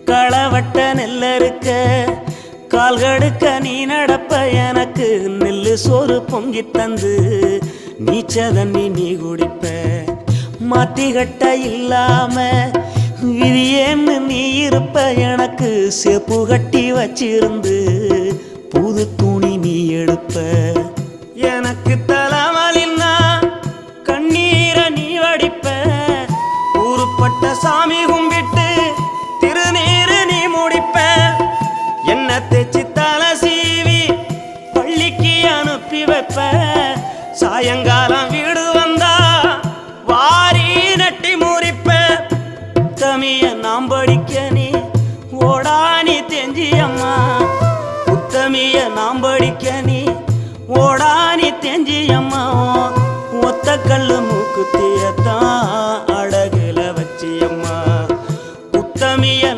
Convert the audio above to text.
களவட்ட நெல்லறுக்க கால்கடுக்க நீ நடப்ப எனக்கு நெல்லு சோறு பொங்கி தந்து நீச்ச தண்ணி நீ குடிப்ப மாத்திகட்ட இல்லாம விதியேன்னு நீ இருப்ப எனக்கு சேப்பு கட்டி வச்சிருந்து புது துணி நீ எடுப்ப எனக்கு தலைமலின்னா கண்ணீரை நீ வடிப்ப ஊருப்பட்ட சாமி கும்பிட்டு திருநீரு நீ முடிப்ப என்ன தேச்சி தலை சீவி பள்ளிக்கு அனுப்பி வைப்ப சாயங்காலம் வீடு வந்தா வாரி நட்டி முறிப்ப உத்தமிய நாம் படிக்க நீ ஓடானி தெஞ்சியம்மா உத்தமிய நாம் படிக்க நீ ஓடானி தெஞ்சியம்மா ஒத்த கல்லு மூக்குத்தியத்தான் அட